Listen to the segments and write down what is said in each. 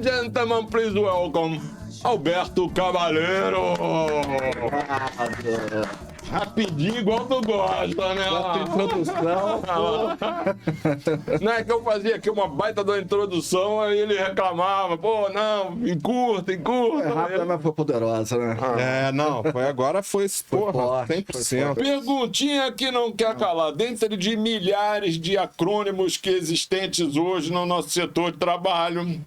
gentlemen, please welcome Alberto Cavaleiro. Rapidinho, igual tu gosta, né? Introdução. Não é que eu fazia aqui uma baita da introdução, aí ele reclamava, pô, não, encurta. É rápida, mas foi poderosa, né? Não, foi porra, forte, 100%. Perguntinha que não quer calar. Dentro de milhares de acrônimos que existentes hoje no nosso setor de trabalho,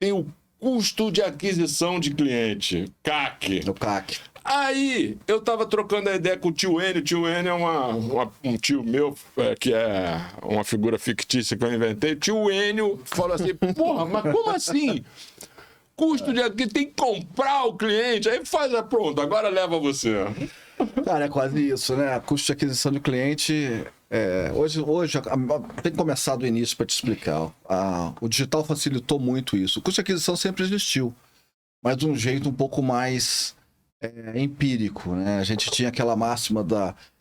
tem o custo de aquisição de cliente, CAC. No CAC. Aí, eu tava trocando a ideia com o tio Enio. O tio Enio é um tio meu, que é uma figura fictícia que eu inventei. O tio Enio falou assim, porra, mas como assim? Custo de aqui, tem que comprar o cliente. Aí faz a pronto, agora leva você. Cara, é quase isso, né? Custo de aquisição de cliente. Hoje tem que começar do início para te explicar. O digital facilitou muito isso. O custo de aquisição sempre existiu, mas de um jeito um pouco mais empírico, né? A gente tinha aquela máxima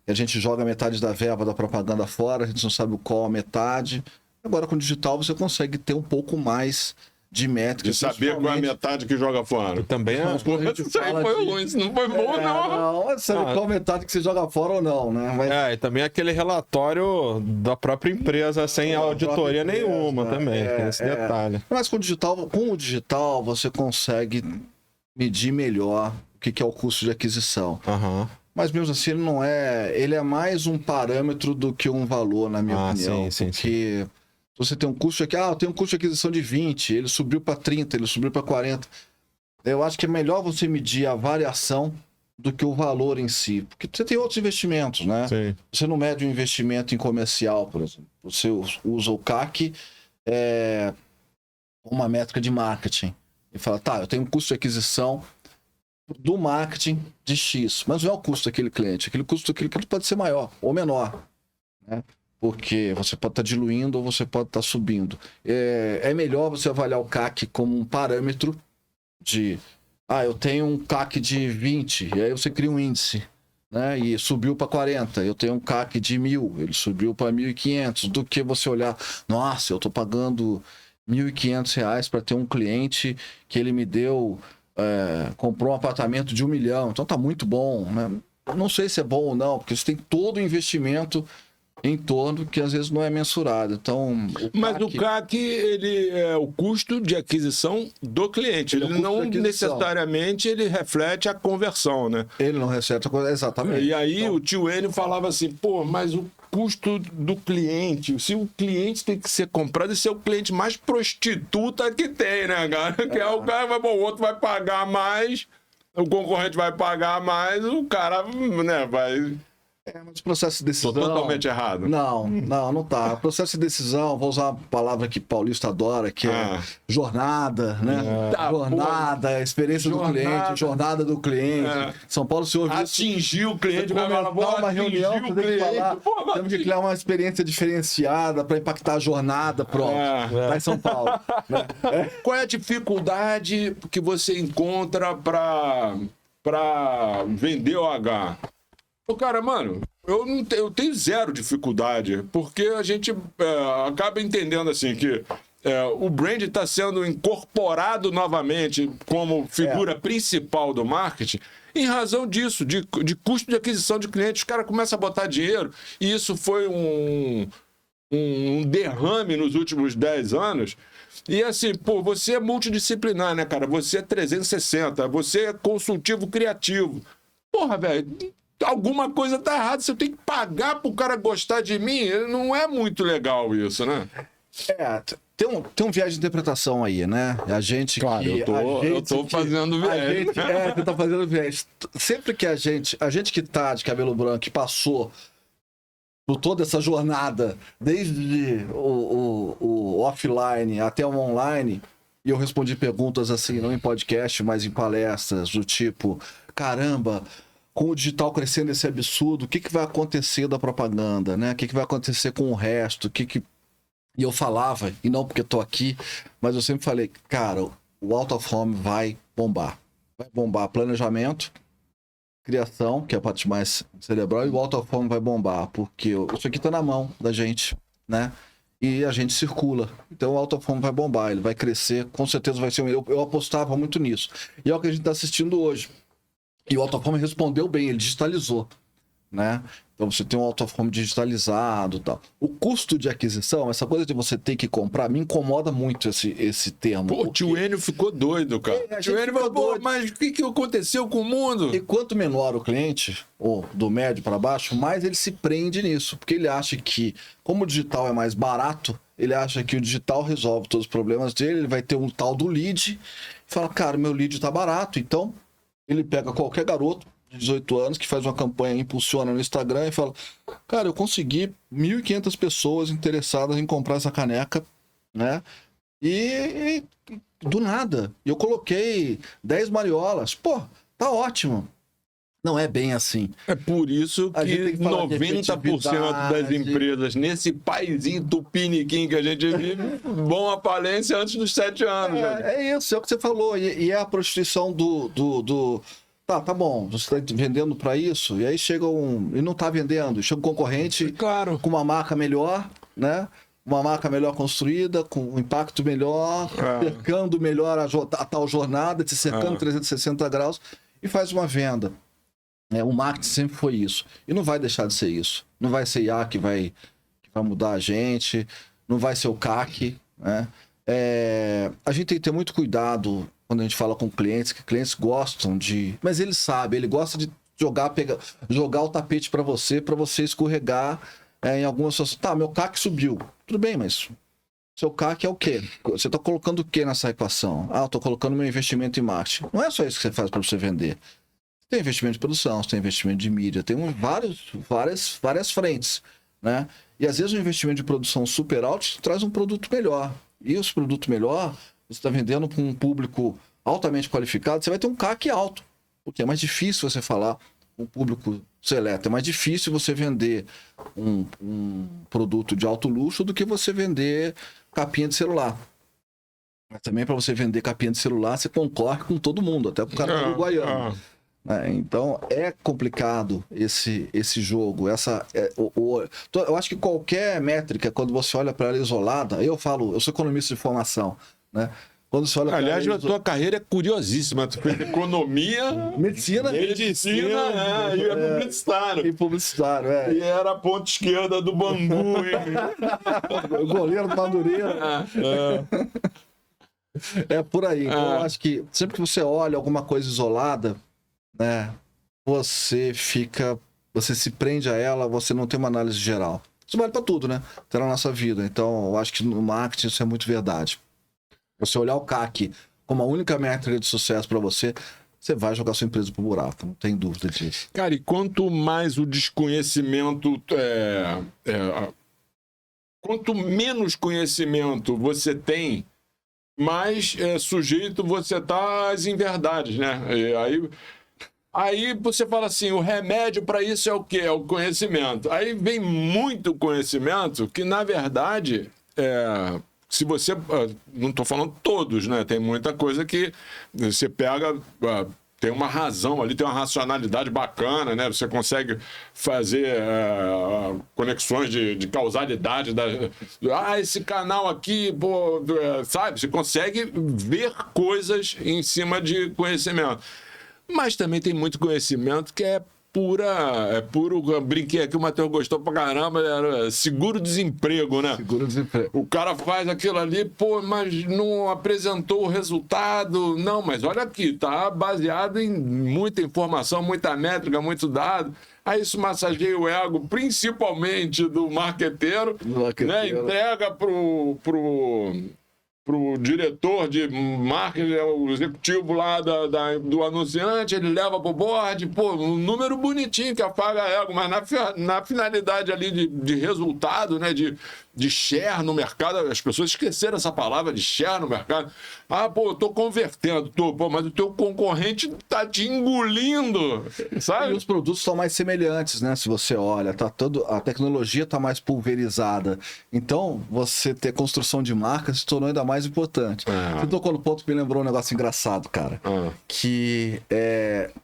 que a gente joga metade da verba da propaganda fora, a gente não sabe qual a metade. Agora com o digital você consegue ter um pouco mais de métrica. De saber qual é a metade que joga fora. Também Isso aí foi ruim, isso não foi bom, não. Não, sabe qual metade que você joga fora ou não, né? Mas... e também aquele relatório da própria empresa sem auditoria nenhuma também, tem esse detalhe. Mas com o digital você consegue medir melhor o que é o custo de aquisição. Mas mesmo assim ele é mais um parâmetro do que um valor, na minha opinião. Sim. Porque você tem um custo aqui, eu tenho um custo de aquisição de 20, ele subiu para 30, ele subiu para 40. Eu acho que é melhor você medir a variação do que o valor em si. Porque você tem outros investimentos, né? Sim. Você não mede um investimento em comercial, por exemplo. Você usa o CAC uma métrica de marketing. E fala, eu tenho um custo de aquisição do marketing de X, mas não é o custo daquele cliente. Aquele custo daquele cliente pode ser maior ou menor, né? Porque você pode estar diluindo ou você pode estar subindo. É melhor você avaliar o CAC como um parâmetro de... eu tenho um CAC de 20, e aí você cria um índice, né? E subiu para 40. Eu tenho um CAC de 1.000, ele subiu para 1.500. Do que você olhar, nossa, eu estou pagando R$1.500 para ter um cliente que ele me deu... comprou um apartamento de 1 milhão, então tá muito bom, né? Não sei se é bom ou não, porque você tem todo o investimento em torno que às vezes não é mensurado. Então, Mas o CAC, ele é o custo de aquisição do cliente. Ele não necessariamente ele reflete a conversão, né? Ele não reflete a conversão, exatamente. E aí o tio Enio falava assim, mas o custo do cliente, se o cliente tem que ser comprado, esse é o cliente mais prostituta que tem, né, cara? Que é o cara, o outro vai pagar mais, o concorrente vai pagar mais, o cara, né, vai... Mas o processo de decisão... Tô totalmente errado. Não tá. O processo de decisão, vou usar uma palavra que paulista adora, que é jornada, né? Jornada, experiência do cliente, jornada do cliente. São Paulo se ouve atingir o cliente, vai uma reunião, temos que criar uma experiência diferenciada para impactar a jornada, pronto. Lá em São Paulo. Qual é a dificuldade que você encontra para vender OH? Cara, mano, eu tenho zero dificuldade, porque a gente acaba entendendo assim que o brand está sendo incorporado novamente como figura principal do marketing em razão disso, de custo de aquisição de clientes. Os caras começam a botar dinheiro e isso foi um derrame nos últimos 10 anos. E assim, você é multidisciplinar, né, cara? Você é 360, você é consultivo criativo. Porra, velho... Alguma coisa tá errada, se eu tenho que pagar pro cara gostar de mim, não é muito legal isso, né? Tem um viés de interpretação aí, né? A gente claro, eu tô fazendo viés. Você tá fazendo viés. Sempre que a gente que tá de cabelo branco, que passou por toda essa jornada, desde o offline até o online, e eu respondi perguntas assim, não em podcast, mas em palestras, do tipo, caramba... Com o digital crescendo esse absurdo, o que vai acontecer da propaganda, né? O que vai acontecer com o resto? E eu falava, e não porque estou aqui, mas eu sempre falei, cara, o out of home vai bombar. Vai bombar planejamento, criação, que é a parte mais cerebral, e o out of home vai bombar, porque isso aqui está na mão da gente, né? e a gente circula. Então o out of home vai bombar, ele vai crescer, com certeza vai ser. Eu apostava muito nisso. E é o que a gente está assistindo hoje. E o out of home respondeu bem, ele digitalizou, né? Então você tem um out of home digitalizado e tal. O custo de aquisição, essa coisa de você ter que comprar, me incomoda muito esse termo. Pô, o tio Enio ficou doido, cara. A O tio gente Enio ficou falou, pô, doido. mas o que aconteceu com o mundo? E quanto menor o cliente, ou do médio para baixo, mais ele se prende nisso. Porque ele acha que, como o digital é mais barato, ele acha que o digital resolve todos os problemas dele, ele vai ter um tal do lead, e fala, cara, meu lead tá barato. Então, ele pega qualquer garoto de 18 anos que faz uma campanha, impulsiona no Instagram e fala, cara, eu consegui 1.500 pessoas interessadas em comprar essa caneca, né? E do nada, eu coloquei 10 mariolas. Pô, tá ótimo. Não é bem assim. É por isso A gente tem que que falar de 90% das efetividade. empresas, nesse paizinho tupiniquim que a gente vive, vão à falência antes dos 7 anos. velho. É isso, é o que você falou. E é a prostituição do... Tá bom, você está vendendo para isso, e aí chega e não tá vendendo, chega um concorrente Claro. com uma marca melhor, né? Uma marca melhor construída, com um impacto melhor, cercando melhor a tal jornada, te cercando 360 graus, e faz uma venda. O marketing sempre foi isso. E não vai deixar de ser isso. Não vai ser IA que vai mudar a gente, não vai ser o CAC, né? A gente tem que ter muito cuidado quando a gente fala com clientes, que clientes gostam de... Mas ele sabe, ele gosta de jogar o tapete para você escorregar em algumas situações. Tá, meu CAC subiu. Tudo bem, mas seu CAC é o quê? Você está colocando o quê nessa equação? Eu estou colocando meu investimento em marketing. Não é só isso que você faz para você vender. Você tem investimento de produção, você tem investimento de mídia, tem várias frentes, né? E às vezes o investimento de produção super alto traz um produto melhor. E esse produto melhor, você está vendendo para um público altamente qualificado, você vai ter um CAC alto. Porque é mais difícil você falar com um público seleto. É mais difícil você vender um produto de alto luxo do que você vender capinha de celular. Mas também para você vender capinha de celular, você concorre com todo mundo, até com o cara uruguaiano. Então é complicado esse jogo. Eu acho que qualquer métrica, quando você olha para ela isolada, eu sou economista de formação, né? Quando você olha Aliás, a tua carreira é curiosíssima. Tu fez economia, medicina e é publicitário. e publicitário, E era a ponta esquerda do Bangu. o goleiro do Madureira. É por aí. Então, eu acho que sempre que você olha alguma coisa isolada, né, você se prende a ela, você não tem uma análise geral. Isso vale para tudo, né? Até na nossa vida. Então, eu acho que no marketing isso é muito verdade. Você olhar o CAC como a única métrica de sucesso para você, você vai jogar sua empresa pro buraco, não tem dúvida disso. Cara, e quanto mais o desconhecimento quanto menos conhecimento você tem, mais sujeito você tá às inverdades, né? E aí você fala assim, o remédio para isso é o quê? É o conhecimento. Aí vem muito conhecimento que, na verdade, se você... Não estou falando todos, né? Tem muita coisa que você pega... Tem uma razão ali, tem uma racionalidade bacana, né? Você consegue fazer conexões de causalidade. Esse canal aqui, pô, sabe? Você consegue ver coisas em cima de conhecimento. Mas também tem muito conhecimento que é puro, brinquei aqui, o Matheus gostou pra caramba, era seguro-desemprego, né? Seguro-desemprego. O cara faz aquilo ali, pô, mas não apresentou o resultado. Não, mas olha aqui, tá baseado em muita informação, muita métrica, muito dado. Aí isso massageia o ego, principalmente do marqueteiro, né? Entrega pro diretor de marketing, o executivo lá do anunciante, ele leva pro board, pô, um número bonitinho que apaga ego, mas na finalidade ali de resultado, né, de share no mercado, as pessoas esqueceram essa palavra de share no mercado. Pô, eu tô convertendo, pô, mas o teu concorrente tá te engolindo, sabe? E os produtos são mais semelhantes, né? Se você olha, a tecnologia tá mais pulverizada. Então, você ter construção de marca se tornou ainda mais importante. Você tocou no ponto que me lembrou um negócio engraçado, cara. Que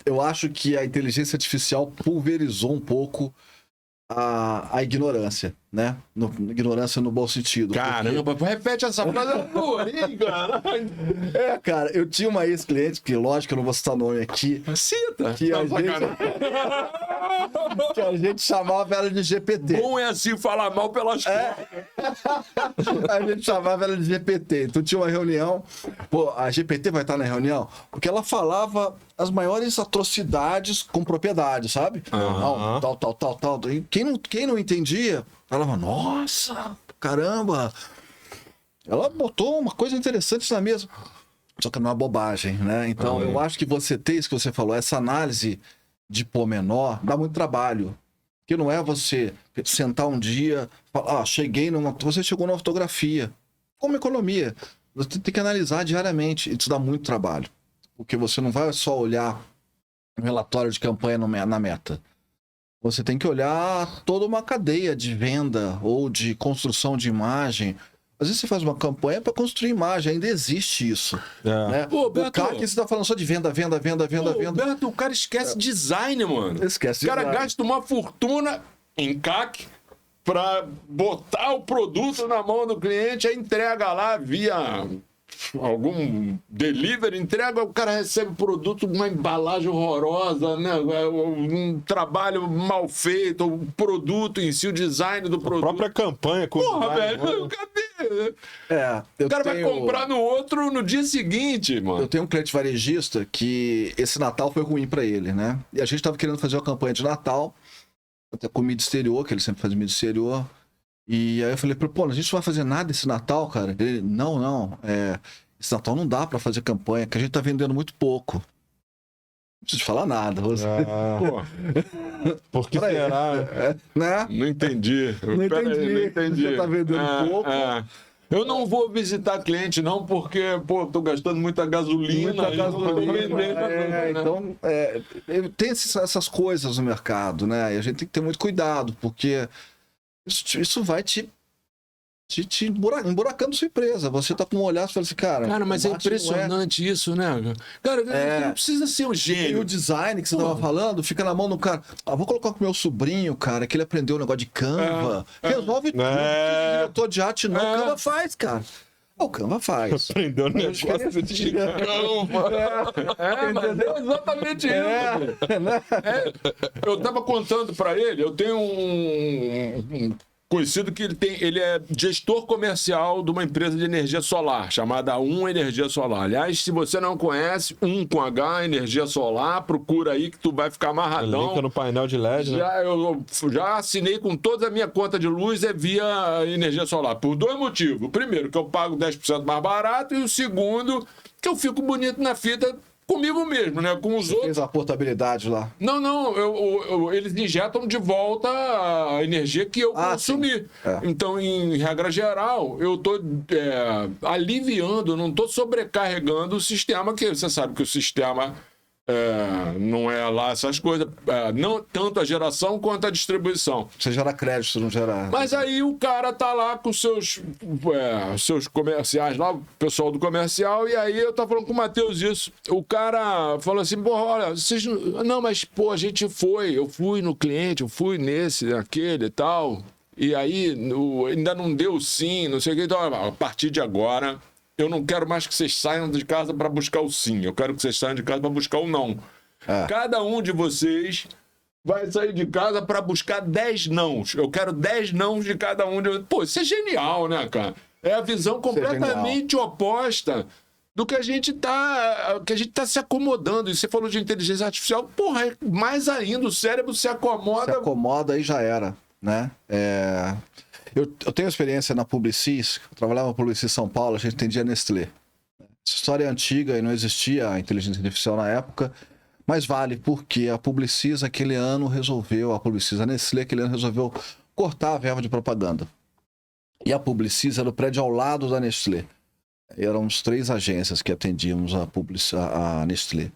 eu acho que a inteligência artificial pulverizou um pouco a ignorância, né? Ignorância no bom sentido. Caramba, repete essa frase, eu adorei, cara. Cara, eu tinha uma ex-cliente, que lógico eu não vou citar o nome aqui, Cita. que a gente chamava ela de GPT. Bom é assim falar mal pelas costas. A gente chamava ela de GPT. Então tinha uma reunião, pô, a GPT vai estar na reunião, porque ela falava as maiores atrocidades com propriedade, sabe? Não, tal. E quem não entendia, falava, nossa, caramba. Ela botou uma coisa interessante na mesa. Só que não é bobagem, né? Então eu acho que você ter isso que você falou, essa análise de pormenor, dá muito trabalho. Porque não é você sentar um dia, falar, você chegou numa fotografia. Como economia, você tem que analisar diariamente. Isso dá muito trabalho. Porque você não vai só olhar um relatório de campanha na meta. Você tem que olhar toda uma cadeia de venda ou de construção de imagem. Às vezes você faz uma campanha para construir imagem, ainda existe isso. Né? Pô, Beto, o cara que você está falando só de venda. Beto, o cara esquece design, mano. Esquece O cara design. gasta uma fortuna em CAC para botar o produto na mão do cliente, aí entrega lá via algum delivery, entrega, o cara recebe o produto, uma embalagem horrorosa, né? Um trabalho mal feito, o produto em si, o design do A produto. própria campanha com Porra, design, velho, cadê? Eu O cara vai tenho- comprar no outro no dia seguinte, mano. Eu tenho um cliente varejista que esse Natal foi ruim para ele, né? E a gente estava querendo fazer uma campanha de Natal, até comida exterior, que ele sempre faz comida exterior. E aí eu falei, pô, a gente não vai fazer nada esse Natal, cara? Ele, não. Esse Natal não dá para fazer campanha, que a gente tá vendendo muito pouco. Não preciso falar nada. Você... Pô, Por que Peraí. será? Né? não entendi. Não Pera aí, entendi. não entendi. Você tá vendendo pouco. Eu não vou visitar cliente, não, porque, pô, tô gastando muita gasolina. Muita e não vou gasolina. vender gasolina, né? Então, tem essas coisas no mercado, né? E a gente tem que ter muito cuidado, porque isso vai te emburacando sua empresa. Você tá com um olhar e fala assim, cara... Cara, mas é marketing não impressionante isso, né? Cara, você não precisa ser um E o gênio. design que você tava falando fica na mão do cara. Vou colocar com o meu sobrinho, cara, que ele aprendeu um negócio de Canva. Resolve tudo. Não precisa de diretor de arte, não. O Canva faz, cara. O Canva faz. Aprendeu o negócio de Mas é exatamente isso. Eu tava contando pra ele, eu tenho um conhecido que ele é gestor comercial de uma empresa de energia solar, chamada Energia Solar. Aliás, se você não conhece, com H, Energia Solar, procura aí que tu vai ficar amarradão. Linka no painel de LED, né? Eu já assinei com toda a minha conta de luz via energia solar, por dois motivos. O primeiro, que eu pago 10% mais barato, e o segundo, que eu fico bonito na fita comigo mesmo, né? Com os outros. Fez a portabilidade lá. Não, eles injetam de volta a energia que eu consumi. Então, em regra geral, eu estou aliviando, não estou sobrecarregando o sistema, que você sabe que o sistema não é lá essas coisas, não tanto a geração quanto a distribuição. Você gera crédito, não gera... Mas aí o cara tá lá com seus comerciais lá, o pessoal do comercial, e aí eu tava falando com o Matheus isso. O cara falou assim, pô, olha, vocês não, mas pô, eu fui no cliente, eu fui nesse, naquele e tal, e aí ainda não deu sim, não sei o que, então a partir de agora eu não quero mais que vocês saiam de casa para buscar o sim, eu quero que vocês saiam de casa para buscar o não. Cada um de vocês vai sair de casa para buscar 10 nãos. Eu quero 10 nãos de cada um. Pô, isso é genial, né, cara? É a visão completamente oposta do que a gente tá se acomodando. E você falou de inteligência artificial, porra, mais ainda, o cérebro se acomoda. Se acomoda e já era, né? Eu tenho experiência na Publicis, eu trabalhava na Publicis São Paulo, a gente atendia Nestlé. Essa história é antiga e não existia a inteligência artificial na época, mas vale porque a Publicis aquele ano a Nestlé aquele ano resolveu cortar a verba de propaganda. E a Publicis era o prédio ao lado da Nestlé. Éramos 3 agências que atendíamos a Nestlé.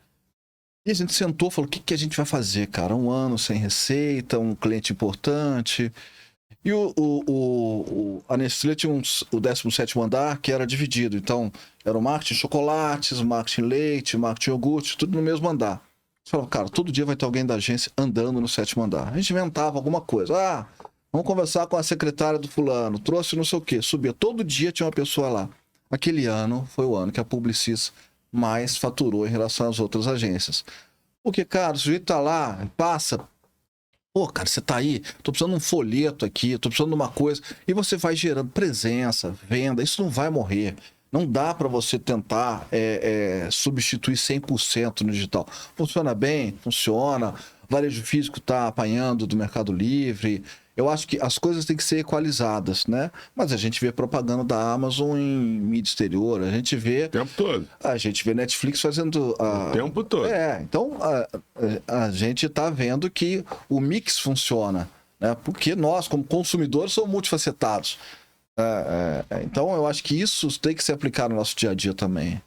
E a gente sentou e falou, o que a gente vai fazer, cara? 1 ano sem receita, um cliente importante... E a Nestlé tinha o 17º andar que era dividido. Então, era o marketing chocolates, marketing leite, marketing iogurte, tudo no mesmo andar. Você falava, cara, todo dia vai ter alguém da agência andando no 7º andar. A gente inventava alguma coisa. Vamos conversar com a secretária do fulano, trouxe não sei o quê. Subia, todo dia tinha uma pessoa lá. Aquele ano foi o ano que a Publicis mais faturou em relação às outras agências. Porque, cara, o sujeito tá lá, passa... Pô, cara, você tá aí, tô precisando de um folheto aqui, tô precisando de uma coisa. E você vai gerando presença, venda, isso não vai morrer. Não dá para você tentar substituir 100% no digital. Funciona bem? Funciona. O varejo físico está apanhando do Mercado Livre. Eu acho que as coisas têm que ser equalizadas, né? Mas a gente vê propaganda da Amazon em mídia exterior, a gente vê... O tempo todo. A gente vê Netflix fazendo... O tempo todo. Então a gente está vendo que o mix funciona, né? Porque nós, como consumidores, somos multifacetados. Então eu acho que isso tem que se aplicar no nosso dia a dia também.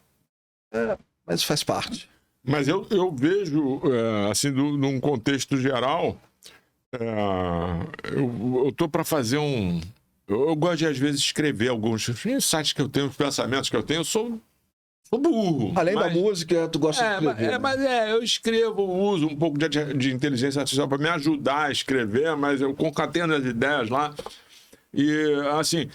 Mas faz parte. Mas eu vejo, assim, num contexto geral, eu tô para fazer um... Eu gosto de, às vezes, escrever alguns insights que eu tenho, os pensamentos que eu tenho. Eu sou burro. Além da música, tu gosta de escrever. Mas eu escrevo, uso um pouco de inteligência artificial para me ajudar a escrever, mas eu concateno as ideias lá. E, assim...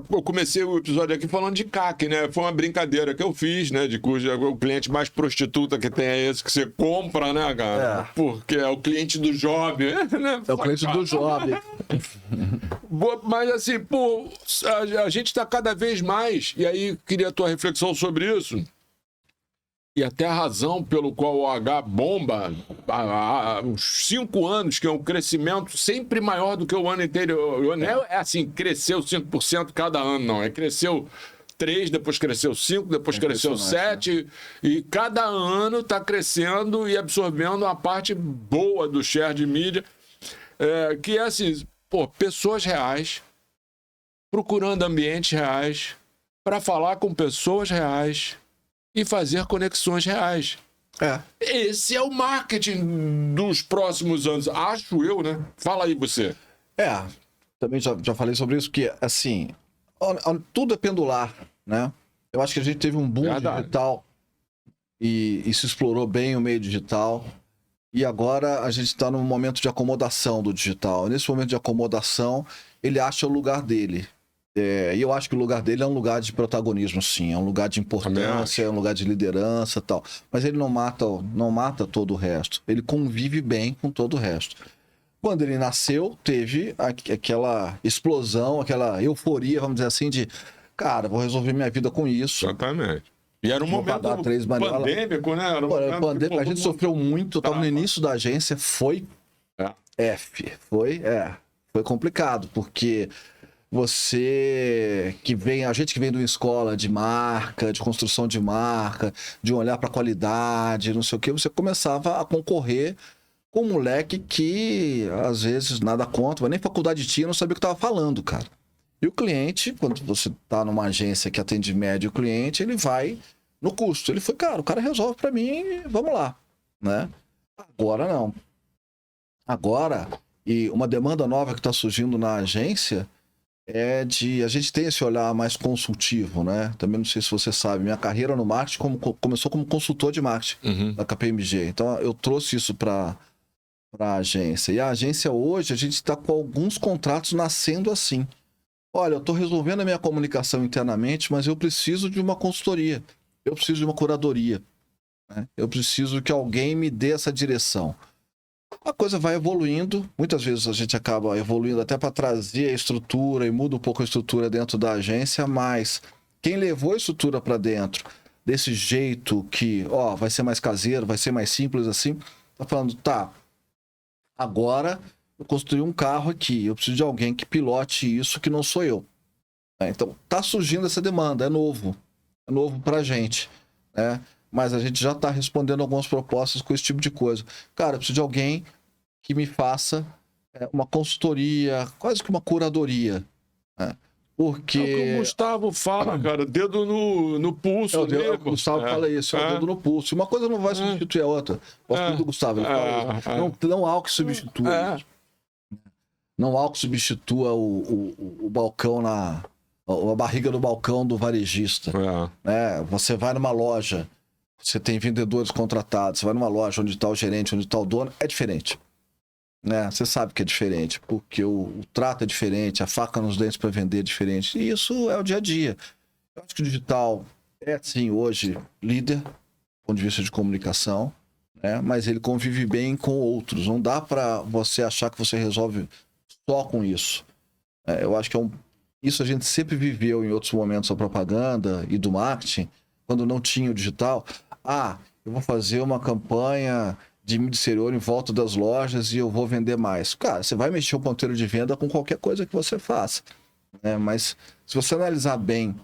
eu comecei o episódio aqui falando de CAC, né? Foi uma brincadeira que eu fiz, né? De cujo o cliente mais prostituta que tem é esse que você compra, né, cara? Porque é o cliente do job, né? É o cliente do job. Mas assim, pô, a gente tá cada vez mais, e aí queria a tua reflexão sobre isso. E até a razão pelo qual o H bomba há uns 5 anos, que é um crescimento sempre maior do que o ano anterior. Não é assim, cresceu 5% cada ano, não. Cresceu 3, depois cresceu 5, depois cresceu 7. E cada ano está crescendo e absorvendo uma parte boa do share de mídia. Que é assim, pô, pessoas reais, procurando ambientes reais, para falar com pessoas reais e fazer conexões reais. Esse é o marketing dos próximos anos, acho eu, né? Fala aí você. Também já falei sobre isso, que assim, tudo é pendular, né? Eu acho que a gente teve um boom digital e se explorou bem o meio digital, e agora a gente está num momento de acomodação do digital. Nesse momento de acomodação, ele acha o lugar dele. E eu acho que o lugar dele é um lugar de protagonismo, sim. É um lugar de importância, é um lugar de liderança e tal. Mas ele não mata todo o resto. Ele convive bem com todo o resto. Quando ele nasceu, teve aquela explosão, aquela euforia, vamos dizer assim, de... Cara, vou resolver minha vida com isso. Exatamente. E era um momento pandêmico, né? Era um momento a gente sofreu muito. Eu estava no início da agência, foi foi complicado, porque... a gente que vem de uma escola de marca, de construção de marca, de olhar para qualidade, não sei o que, você começava a concorrer com um moleque que, às vezes, nada contra, mas nem faculdade tinha, não sabia o que estava falando, cara. E o cliente, quando você está numa agência que atende médio cliente, ele vai no custo. Ele foi, cara, o cara resolve para mim, vamos lá, né? Agora não. Agora, e uma demanda nova que está surgindo na agência... a gente tem esse olhar mais consultivo, né? Também não sei se você sabe, minha carreira no marketing começou como consultor de marketing da KPMG. Então eu trouxe isso para a agência. E a agência hoje, a gente está com alguns contratos nascendo assim. Olha, eu estou resolvendo a minha comunicação internamente, mas eu preciso de uma consultoria. Eu preciso de uma curadoria. Né? Eu preciso que alguém me dê essa direção. A coisa vai evoluindo, muitas vezes a gente acaba evoluindo até para trazer a estrutura e muda um pouco a estrutura dentro da agência, mas quem levou a estrutura para dentro desse jeito que, vai ser mais caseiro, vai ser mais simples assim, tá falando, agora eu construí um carro aqui, eu preciso de alguém que pilote isso que não sou eu. Então tá surgindo essa demanda, é novo para a gente, né? Mas a gente já está respondendo algumas propostas com esse tipo de coisa. Cara, eu preciso de alguém que me faça uma consultoria, quase que uma curadoria. Né? Porque... É o que o Gustavo fala, cara, dedo no pulso. O Gustavo fala isso, o dedo no pulso. Uma coisa não vai substituir a outra. Gosto do Gustavo, ele fala isso. Não há o que substitua isso. Não há o que substitua o balcão a barriga do balcão do varejista. Né? Você vai numa loja... você tem vendedores contratados, você vai numa loja onde está o gerente, onde está o dono, é diferente. Né? Você sabe que é diferente, porque o trato é diferente, a faca nos dentes para vender é diferente. E isso é o dia a dia. Eu acho que o digital é, sim, hoje, líder, do ponto de vista de comunicação, né? Mas ele convive bem com outros. Não dá para você achar que você resolve só com isso. Eu acho que isso a gente sempre viveu em outros momentos da propaganda e do marketing, quando não tinha o digital. Eu vou fazer uma campanha de mídia exterior em volta das lojas e eu vou vender mais. Cara, você vai mexer o ponteiro de venda com qualquer coisa que você faça. Né? Mas se você analisar bem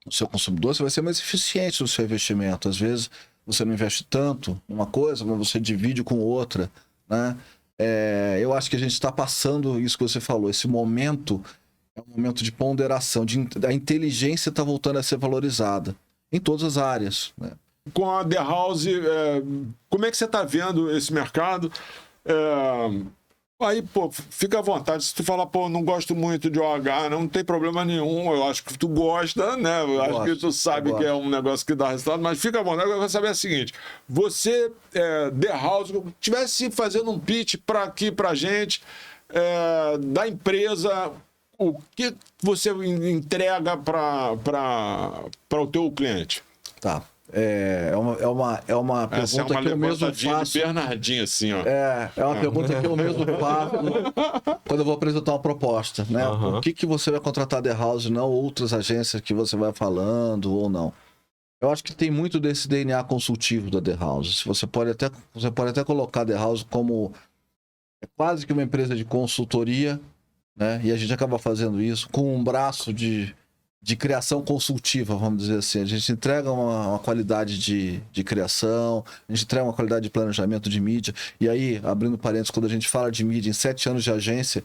o seu consumidor, você vai ser mais eficiente no seu investimento. Às vezes você não investe tanto numa coisa, mas você divide com outra. Né? Eu acho que a gente está passando isso que você falou. Esse momento é um momento de ponderação. A inteligência está voltando a ser valorizada em todas as áreas. Né? Com a The House, como é que você está vendo esse mercado? Aí, pô, fica à vontade. Se tu falar, pô, não gosto muito de OH, não tem problema nenhum. Eu acho que tu gosta, né? Eu acho que tu sabe que é um negócio que dá resultado, mas fica à vontade. Eu quero saber o seguinte: você, The House, tivesse fazendo um pitch para aqui, pra gente, da empresa, o que você entrega para o teu cliente? Tá. É uma pergunta que eu mesmo faço. De Bernardinho, assim, ó. É uma pergunta que eu mesmo faço quando eu vou apresentar uma proposta, né? Por que você vai contratar The House e não outras agências que você vai falando ou não? Eu acho que tem muito desse DNA consultivo da The House. Você pode até colocar The House como quase que uma empresa de consultoria, né? E a gente acaba fazendo isso com um braço de criação consultiva, vamos dizer assim. A gente entrega uma qualidade de criação, a gente entrega uma qualidade de planejamento de mídia. E aí, abrindo parênteses, quando a gente fala de mídia, em 7 anos de agência,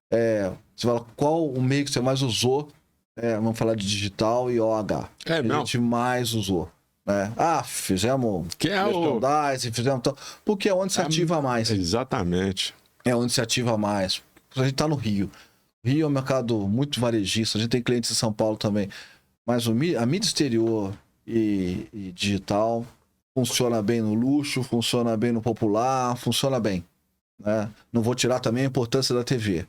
você fala qual o meio que você mais usou, vamos falar de digital e OH. A gente mais usou. Né? Fizemos merchandising, fizemos tal, porque é onde se ativa mais. Exatamente. É onde se ativa mais. A gente está no Rio. Rio é um mercado muito varejista, a gente tem clientes em São Paulo também, mas a mídia exterior e digital funciona bem no luxo, funciona bem no popular, funciona bem. Né? Não vou tirar também a importância da TV,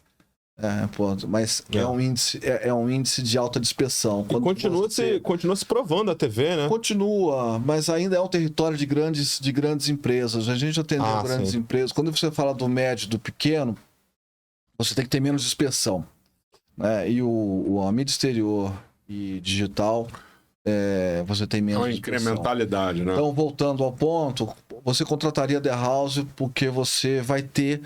mas é um índice de alta dispersão. E continua se provando a TV, né? Continua, mas ainda é um território de grandes empresas. A gente atendeu grandes empresas. Quando você fala do médio, do pequeno, você tem que ter menos dispersão. Né? E a mídia exterior e digital, você tem menos dispersão. Incrementalidade, né? Então, voltando ao ponto, você contrataria The House porque você vai ter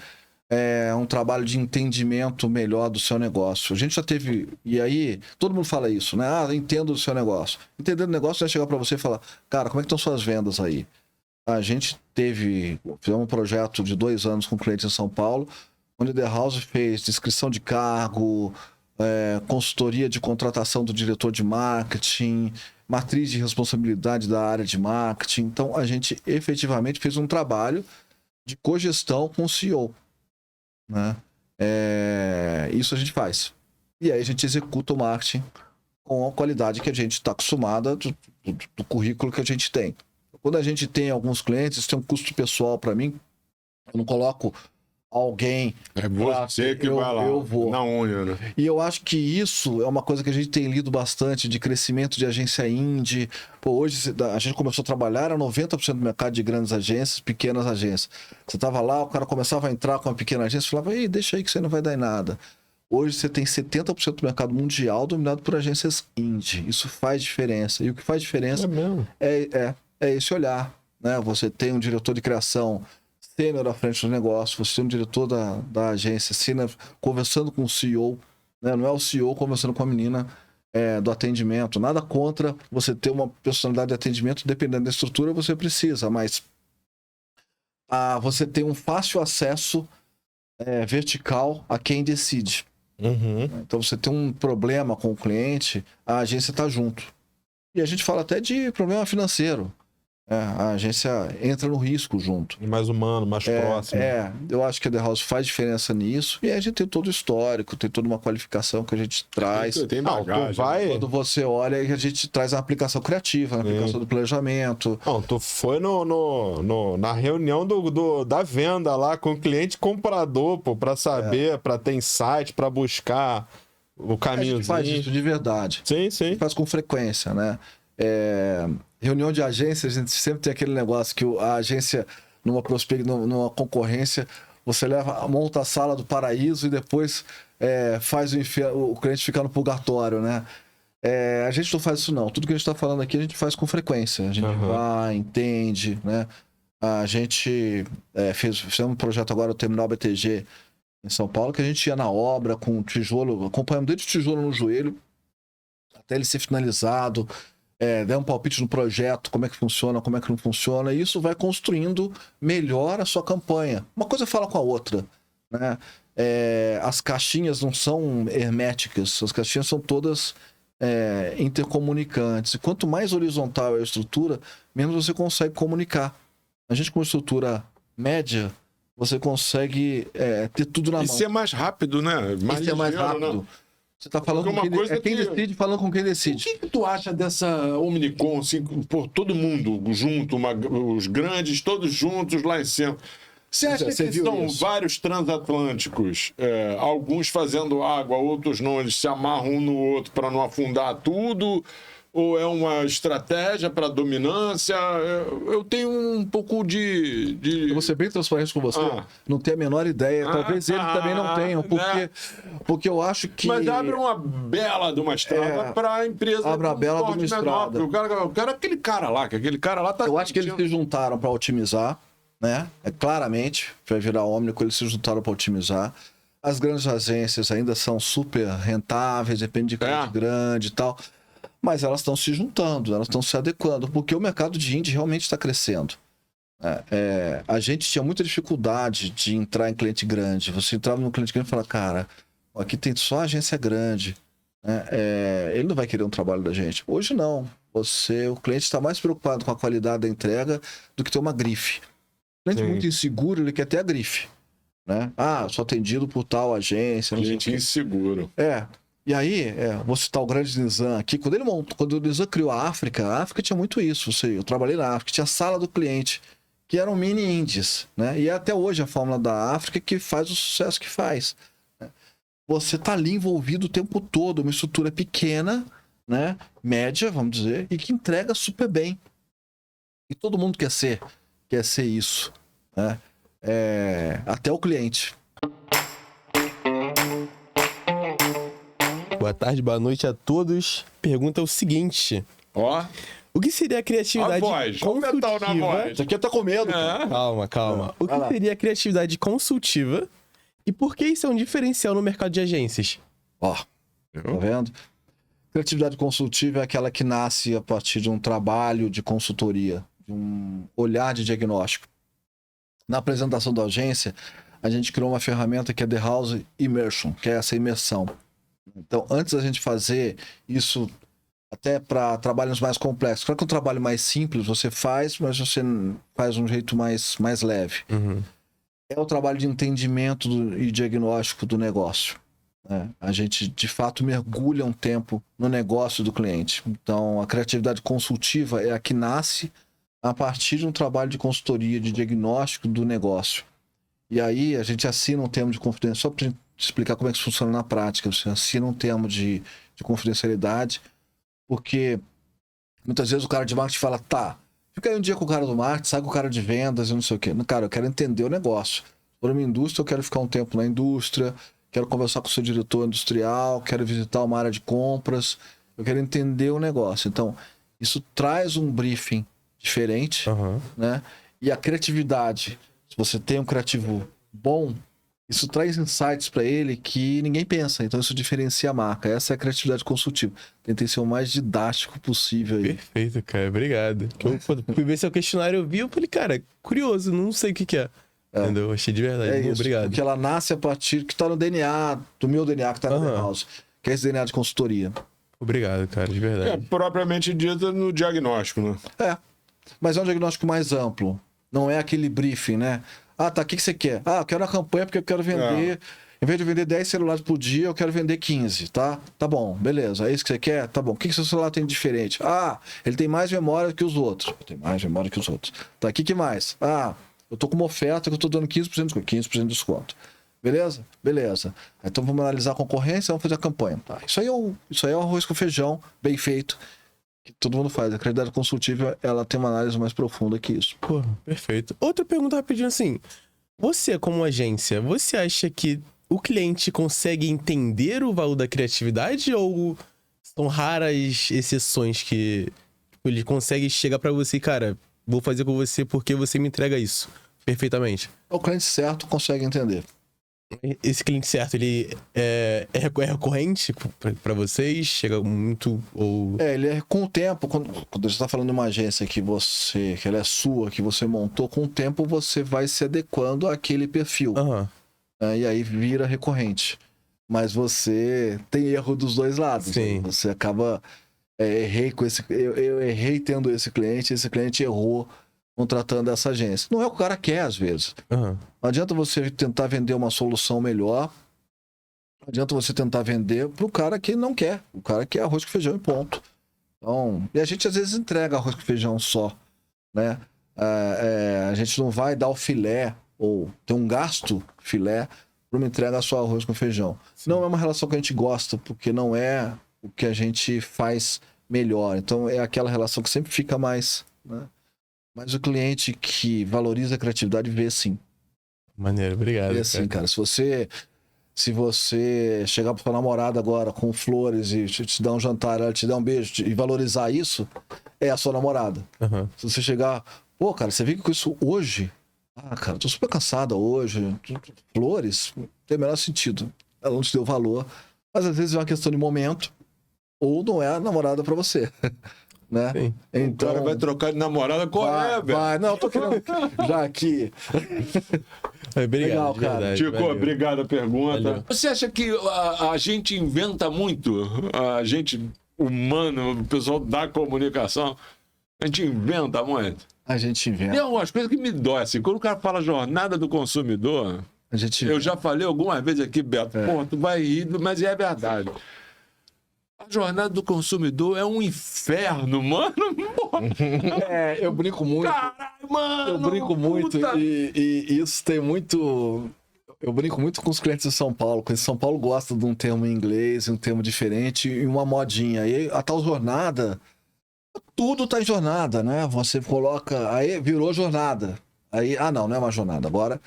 um trabalho de entendimento melhor do seu negócio. A gente já teve... E aí, todo mundo fala isso, né? Entendo do seu negócio. Entendendo o negócio, vai chegar para você e falar, cara, como é que estão suas vendas aí? A gente fizemos um projeto de 2 anos com clientes em São Paulo, onde The House fez descrição de cargo, consultoria de contratação do diretor de marketing, matriz de responsabilidade da área de marketing. Então, a gente efetivamente fez um trabalho de cogestão com o CEO. Né? Isso a gente faz. E aí a gente executa o marketing com a qualidade que a gente está acostumada do currículo que a gente tem. Quando a gente tem alguns clientes, tem um custo pessoal para mim, eu não coloco alguém... você que vai lá, eu vou. na unha, né? E eu acho que isso é uma coisa que a gente tem lido bastante, de crescimento de agência indie. Hoje a gente começou a trabalhar, era 90% do mercado de grandes agências, pequenas agências. Você estava lá, o cara começava a entrar com uma pequena agência, falava, ei, deixa aí que você não vai dar em nada. Hoje você tem 70% do mercado mundial dominado por agências indie. Isso faz diferença. E o que faz diferença é esse olhar. Né? Você tem um diretor de criação sênior à frente do negócio, você tem um diretor da agência sênior conversando com o CEO, né? Não é o CEO conversando com a menina do atendimento. Nada contra você ter uma personalidade de atendimento, dependendo da estrutura, você precisa, mas você tem um fácil acesso vertical a quem decide. Então, você tem um problema com o cliente, a agência está junto. E a gente fala até de problema financeiro. A agência entra no risco junto. Mais humano, mais próximo. Eu acho que a The House faz diferença nisso. E a gente tem todo o histórico, tem toda uma qualificação que a gente traz. Tem bagagem. Quando você olha, a gente traz a aplicação criativa, a aplicação do planejamento. Não, tu foi na reunião da venda lá com o cliente comprador, pô, pra saber, pra ter insight, pra buscar o caminhozinho. A gente faz isso de verdade. Sim. A gente faz com frequência, né? Reunião de agência, a gente sempre tem aquele negócio que a agência, numa concorrência, você monta a sala do paraíso e depois faz o cliente ficar no purgatório, né? A gente não faz isso, não. Tudo que a gente está falando aqui, a gente faz com frequência. A gente vai, entende, né? A gente fizemos um projeto agora, o Terminal BTG, em São Paulo, que a gente ia na obra com tijolo, acompanhando desde o tijolo no joelho até ele ser finalizado, der um palpite no projeto, como é que funciona, como é que não funciona, e isso vai construindo melhor a sua campanha. Uma coisa fala com a outra, né? As caixinhas não são herméticas, as caixinhas são todas intercomunicantes. E quanto mais horizontal é a estrutura, menos você consegue comunicar. A gente com uma estrutura média, você consegue ter tudo na mão. E ser mais rápido, né? Mais rápido. Né? Você tá falando com quem decide, falando com quem decide. O que tu acha dessa Omnicom, assim, por todo mundo junto, os grandes, todos juntos lá em cima? Você acha que são vários transatlânticos, alguns fazendo água, outros não, eles se amarram um no outro para não afundar tudo? Ou é uma estratégia para dominância? Eu tenho um pouco de... Eu vou ser bem transparente com você. Não tenho a menor ideia. Talvez ele também não tenha. Porque eu acho que... Mas abre uma bela de uma estrada para a empresa... Abre uma bela de uma estrada. Eu quero aquele cara lá, que aquele cara lá tá... Eu acho que eles se juntaram para otimizar, né? Claramente, vai virar Omnico, eles se juntaram para otimizar. As grandes agências ainda são super rentáveis, depende de cliente grande e tal... Mas elas estão se juntando, elas estão se adequando, porque o mercado de indie realmente está crescendo. A gente tinha muita dificuldade de entrar em cliente grande. Você entrava num cliente grande e falava, cara, aqui tem só agência grande. Ele não vai querer um trabalho da gente. Hoje não. O cliente está mais preocupado com a qualidade da entrega do que ter uma grife. O cliente muito inseguro, ele quer ter a grife. Né? Sou atendido por tal agência. Cliente inseguro. E aí, vou citar o grande Nizam aqui. Quando o Nizam criou a África tinha muito isso. Eu trabalhei na África, tinha a sala do cliente, que eram mini indies, né? E é até hoje a fórmula da África que faz o sucesso que faz. Né? Você está ali envolvido o tempo todo, uma estrutura pequena, né? Média, vamos dizer, e que entrega super bem. E todo mundo quer ser isso, né? Até o cliente. Boa tarde, boa noite a todos. Pergunta é o seguinte. O que seria a criatividade consultiva? Na voz. Isso aqui tá com medo. Calma. O que seria a criatividade consultiva e por que isso é um diferencial no mercado de agências? Tá vendo? Criatividade consultiva é aquela que nasce a partir de um trabalho de consultoria, de um olhar de diagnóstico. Na apresentação da agência, a gente criou uma ferramenta que é The House Immersion, que é essa imersão. Então, antes da gente fazer isso até para trabalhos mais complexos, claro que um trabalho mais simples você faz, mas você faz de um jeito mais leve. É o trabalho de entendimento e diagnóstico do negócio. Né? A gente, de fato, mergulha um tempo no negócio do cliente. Então, a criatividade consultiva é a que nasce a partir de um trabalho de consultoria, de diagnóstico do negócio. E aí, a gente assina um termo de confidencialidade, só para explicar como é que isso funciona na prática. Você assina um termo de confidencialidade, porque muitas vezes o cara de marketing fala, fica aí um dia com o cara do marketing, sai com o cara de vendas e não sei o quê. Cara, eu quero entender o negócio. Por uma indústria, eu quero ficar um tempo na indústria, quero conversar com o seu diretor industrial, quero visitar uma área de compras, eu quero entender o negócio. Então, isso traz um briefing diferente, né? E a criatividade, se você tem um criativo bom, isso traz insights para ele que ninguém pensa. Então isso diferencia a marca. Essa é a criatividade consultiva. Tentei ser o mais didático possível aí. Perfeito, cara. Obrigado. Eu fui ver seu questionário, eu vi, eu falei, cara, curioso, não sei o que é. Entendeu? Achei de verdade. Isso, obrigado. Porque ela nasce a partir que tá no DNA, do meu DNA que tá no The House, que é esse DNA de consultoria. Obrigado, cara, de verdade. Propriamente dita no diagnóstico, né? Mas é um diagnóstico mais amplo. Não é aquele briefing, né? Ah, tá, o que você quer? Ah, eu quero a campanha porque eu quero vender... Em vez de vender 10 celulares por dia, eu quero vender 15, tá? Tá bom, beleza. É isso que você quer? Tá bom. O que seu celular tem de diferente? Ah, ele tem mais memória que os outros. Tem mais memória que os outros. Tá, o que mais? Ah, eu tô com uma oferta que eu tô dando 15% de desconto. 15% de desconto. Beleza? Beleza. Então vamos analisar a concorrência, vamos fazer a campanha. Tá, isso aí é o arroz com feijão, bem feito, que todo mundo faz. A credibilidade consultiva, ela tem uma análise mais profunda que isso. Pô, perfeito. Outra pergunta rapidinho assim. Você, como agência, você acha que o cliente consegue entender o valor da criatividade ou são raras exceções que ele consegue chegar pra você e, cara, vou fazer com você porque você me entrega isso perfeitamente? O cliente certo consegue entender. Esse cliente certo, ele é recorrente pra vocês? Chega muito ou... Ele é com o tempo, quando você está falando de uma agência que ela é sua, que você montou, com o tempo você vai se adequando àquele perfil. Aham. E aí vira recorrente. Mas você tem erro dos dois lados. Sim. Você acaba... eu errei tendo esse cliente errou contratando essa agência. Não é o que o cara quer, às vezes. Aham. Não adianta você tentar vender uma solução melhor. Não adianta você tentar vender pro cara que não quer. O cara quer arroz com feijão e ponto. Então, e a gente às vezes entrega arroz com feijão só, né? A gente não vai dar o filé ou ter um gasto filé para uma entrega só arroz com feijão. Sim. Não é uma relação que a gente gosta, porque não é o que a gente faz melhor. Então, é aquela relação que sempre fica mais, né? Mas o cliente que valoriza a criatividade vê sim. Maneiro, obrigado. Vê sim, cara. Se você chegar pra sua namorada agora com flores e te dar um jantar, ela te dar um beijo e valorizar isso, é a sua namorada. Aham. Se você chegar, pô, cara, você viu com isso hoje? Ah, cara, eu tô super cansada hoje. Flores, não tem o menor sentido. Ela não te deu valor. Mas às vezes é uma questão de momento, ou não é a namorada pra você. Né? Sim. Então, O cara vai trocar de namorada, qual é, velho? vai. Não, eu tô querendo já aqui. Obrigado, Legal, de cara. verdade, Chico, valeu. obrigado a pergunta. Valeu. Você acha que a gente inventa muito? A gente humano, o pessoal da comunicação, a gente inventa muito? A gente Tem inventa. algumas coisas que me dói, assim. Quando o cara fala jornada do consumidor, A gente eu já falei algumas vezes aqui, Beto, porra, tu vai rir, mas é verdade. A jornada do consumidor é um inferno, mano. Porra. eu brinco muito. Caralho, mano. Eu brinco muito puta. e isso tem muito. Eu brinco muito com os clientes de São Paulo. Porque São Paulo gosta de um termo em inglês, um termo diferente e uma modinha. E a tal jornada, tudo tá em jornada, né? Você coloca. Aí virou jornada. Aí, não é uma jornada. Agora,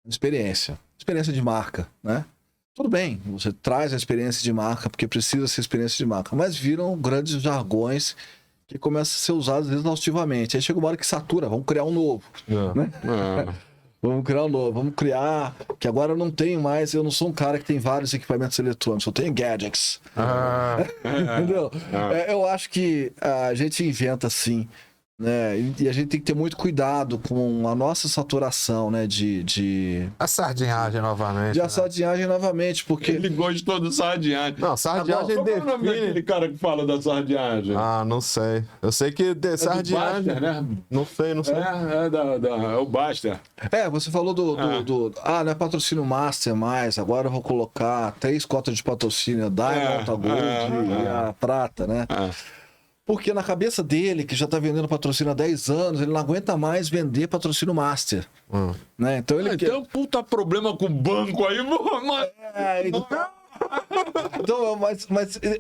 experiência. Experiência de marca, né? Tudo bem, você traz a experiência de marca, porque precisa ser experiência de marca, mas viram grandes jargões que começam a ser usados exaustivamente. Aí chega uma hora que satura, vamos criar um novo. Né? Vamos criar um novo, vamos criar, que agora eu não tenho mais, eu não sou um cara que tem vários equipamentos eletrônicos, eu tenho gadgets. Entendeu? Eu acho que a gente inventa sim, né? E a gente tem que ter muito cuidado com a nossa saturação, né? De A sardinhagem novamente. a sardinhagem novamente, porque... Ele gostou do sardinhagem. Não, sardinhagem Qual é o nome daquele define. cara que fala da sardinhagem? Ah, não sei. Eu sei que do sardinhagem. Baster, né? Não sei. É o Baster. Você falou não é patrocínio master mais, agora eu vou colocar 3 cotas de patrocínio, Diamond, a Gold e a prata, né? Porque na cabeça dele, que já tá vendendo patrocínio há 10 anos, ele não aguenta mais vender patrocínio master, né? Então ele Tem um puta problema com o banco aí, mano. Então, mas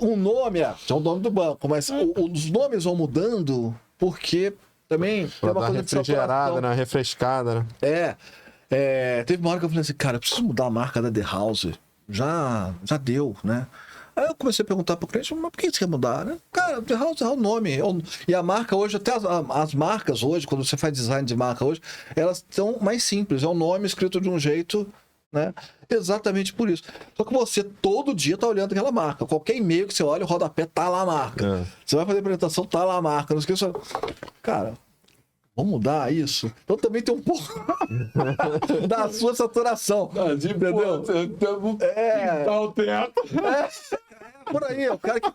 o nome é o nome do banco, mas os nomes vão mudando porque também Pra tem uma dar coisa de refrigerada, saturação. né? Refrescada, né? Teve uma hora que eu falei assim, cara, eu preciso mudar a marca da The House. Já deu, né? Aí eu comecei a perguntar pro cliente, mas por que você quer mudar, né? Cara, The House é o nome. E a marca hoje, até as marcas hoje, quando você faz design de marca hoje, elas estão mais simples. É um nome escrito de um jeito, né? Exatamente por isso. Só que você todo dia tá olhando aquela marca. Qualquer e-mail que você olha, o rodapé tá lá a marca. Você vai fazer apresentação, tá lá a marca. Não esqueça. Cara, vamos mudar isso? Então também tem um pouco da sua saturação. Entendeu? Pintar o teto. por aí, é o cara que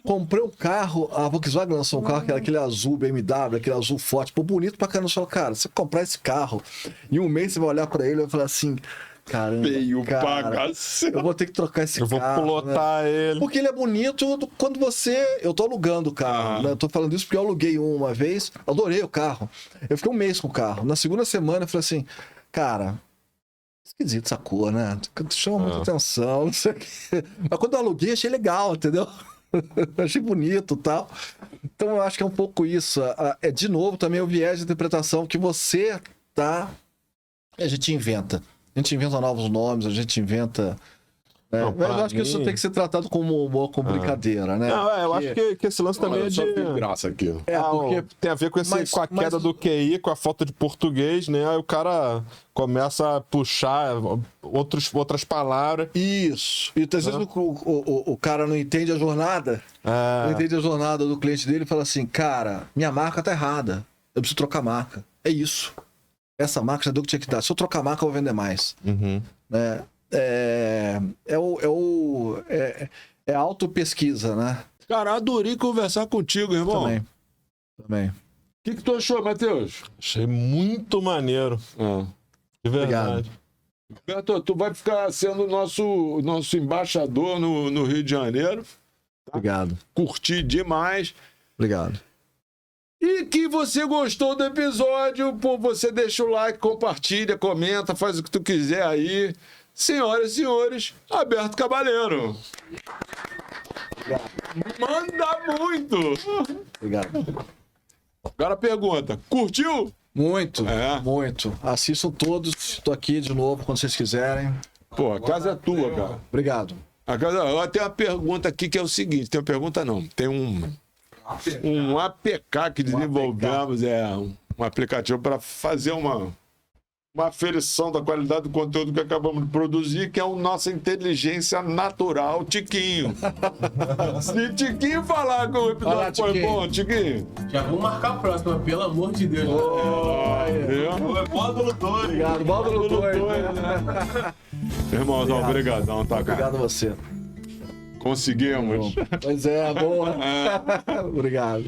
comprei um carro, a Volkswagen lançou um carro, que era aquele azul BMW, aquele azul forte, pô, bonito pra caramba. Você fala, cara, você comprar esse carro, em um mês você vai olhar pra ele e vai falar assim, caramba, Feio pra cara, cacete. eu vou ter que trocar esse Eu vou carro. plotar ele. Porque ele é bonito quando você... Eu tô alugando o carro, né? Eu tô falando isso porque eu aluguei uma vez, adorei o carro. Eu fiquei um mês com o carro. Na segunda semana eu falei assim, cara, esquisito essa cor, né? Chama muita atenção, não sei o quê. Mas quando eu aluguei, achei legal, entendeu? Achei bonito e tal. Então eu acho que é um pouco isso. É de novo também o viés de interpretação que você tá... A gente inventa. A gente inventa novos nomes, a gente inventa... Não, mas eu pra acho que isso mim- tem que ser tratado como humor, como brincadeira, né? Não, eu acho que esse lance também Olha, é só de... tem graça aqui. Porque Tem a ver com, Mas- com a queda mas- do QI, com a falta de português, né? Aí o cara começa a puxar outras palavras. isso. E às vezes o cara não entende a jornada, não É, entende a jornada do cliente dele e fala assim, cara, minha marca tá errada. Eu preciso trocar marca. É isso. Essa marca já deu o que tinha que dar. Se eu trocar marca, eu vou vender mais. uhum. Né? É autopesquisa, né? Cara, adorei conversar contigo, irmão. Também. O que tu achou, Matheus? Achei muito maneiro, de verdade. Beto, tu vai ficar sendo nosso embaixador no Rio de Janeiro. Obrigado. Curti demais. Obrigado. E que você gostou do episódio, pô, você deixa o like, compartilha, comenta, faz o que tu quiser aí. Senhoras e senhores, Alberto Cabaleiro. Manda muito! Obrigado. Agora pergunta, curtiu? Muito, É. muito. Assistam todos. Estou aqui de novo quando vocês quiserem. Pô, a casa é tua, cara. Obrigado. A casa, eu tenho uma pergunta aqui que é o seguinte, tem uma pergunta não, tem um APK que desenvolvemos, um aplicativo para fazer uma aferição da qualidade do conteúdo que acabamos de produzir, que é a nossa inteligência natural, Tiquinho. Se Tiquinho falar que o episódio Fala, foi Tiquinho. bom, Tiquinho. Já vamos marcar a próxima, pelo amor de Deus. Viu? Módulo 2. Obrigado. Módulo 2. Irmãozão, obrigadão, tá, cara? Obrigado a você. Conseguimos. Pois é, boa. Obrigado.